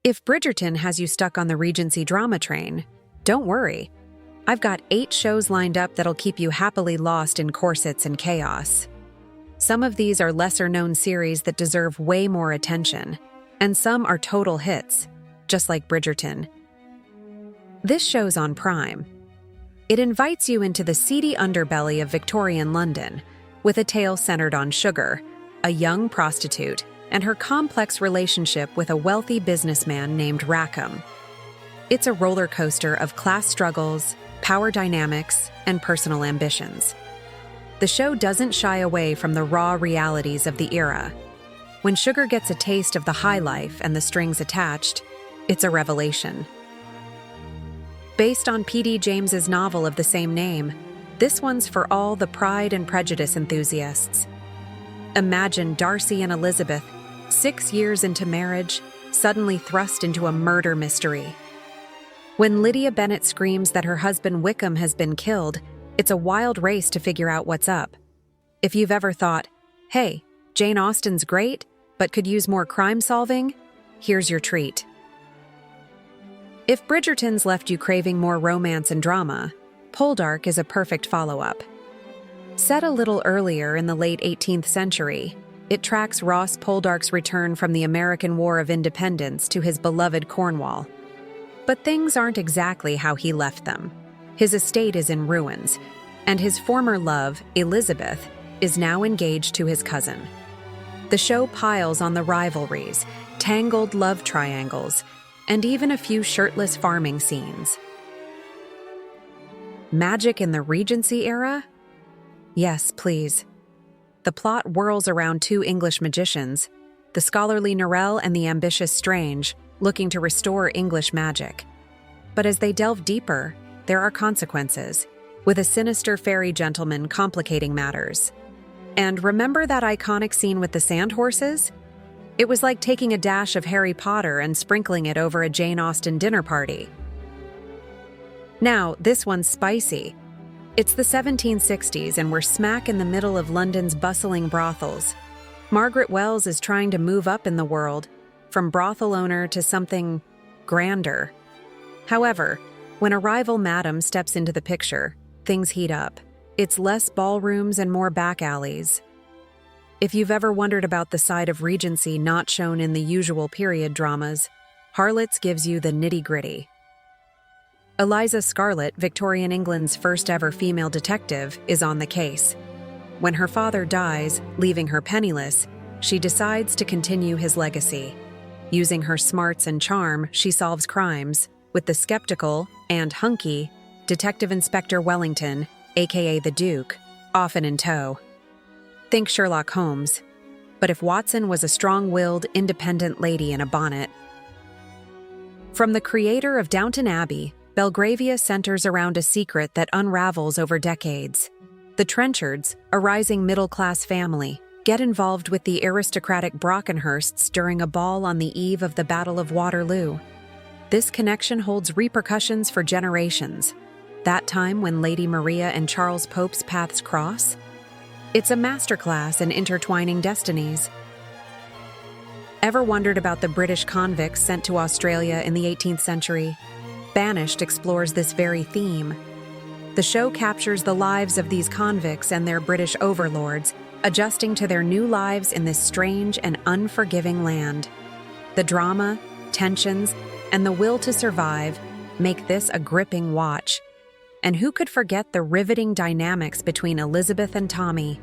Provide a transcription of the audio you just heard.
If Bridgerton has you stuck on the Regency drama train, don't worry. I've got 8 shows lined up that'll keep you happily lost in corsets and chaos. Some of these are lesser-known series that deserve way more attention, and some are total hits, just like Bridgerton. This show's on Prime. It invites you into the seedy underbelly of Victorian London, with a tale centered on Sugar, a young prostitute, and her complex relationship with a wealthy businessman named Rackham. It's a roller coaster of class struggles, power dynamics, and personal ambitions. The show doesn't shy away from the raw realities of the era. When Sugar gets a taste of the high life and the strings attached, it's a revelation. Based on P.D. James's novel of the same name, this one's for all the Pride and Prejudice enthusiasts. Imagine Darcy and Elizabeth, 6 years into marriage, suddenly thrust into a murder mystery. When Lydia Bennet screams that her husband Wickham has been killed, it's a wild race to figure out what's up. If you've ever thought, hey, Jane Austen's great, but could use more crime solving, here's your treat. If Bridgerton's left you craving more romance and drama, Poldark is a perfect follow-up. Set a little earlier in the late 18th century, it tracks Ross Poldark's return from the American War of Independence to his beloved Cornwall. But things aren't exactly how he left them. His estate is in ruins, and his former love, Elizabeth, is now engaged to his cousin. The show piles on the rivalries, tangled love triangles, and even a few shirtless farming scenes. Magic in the Regency-era? Yes, please. The plot whirls around 2 English magicians, the scholarly Norrell and the ambitious Strange, looking to restore English magic. But as they delve deeper, there are consequences, with a sinister fairy gentleman complicating matters. And remember that iconic scene with the sand horses? It was like taking a dash of Harry Potter and sprinkling it over a Jane Austen dinner party. Now, this one's spicy. It's the 1760s and we're smack in the middle of London's bustling brothels. Margaret Wells is trying to move up in the world, from brothel owner to something grander. However, when a rival madam steps into the picture, things heat up. It's less ballrooms and more back alleys. If you've ever wondered about the side of Regency not shown in the usual period dramas, Harlots gives you the nitty-gritty. Eliza Scarlet, Victorian England's first ever female detective, is on the case. When her father dies, leaving her penniless, she decides to continue his legacy. Using her smarts and charm, she solves crimes, with the skeptical and hunky Detective Inspector Wellington, aka the Duke, often in tow. Think Sherlock Holmes, but if Watson was a strong-willed, independent lady in a bonnet. From the creator of Downton Abbey, Belgravia centers around a secret that unravels over decades. The Trenchards, a rising middle-class family, get involved with the aristocratic Brockenhursts during a ball on the eve of the Battle of Waterloo. This connection holds repercussions for generations. That time when Lady Maria and Charles Pope's paths cross? It's a masterclass in intertwining destinies. Ever wondered about the British convicts sent to Australia in the 18th century? Banished explores this very theme. The show captures the lives of these convicts and their British overlords, adjusting to their new lives in this strange and unforgiving land. The drama, tensions, and the will to survive make this a gripping watch. And who could forget the riveting dynamics between Elizabeth and Tommy?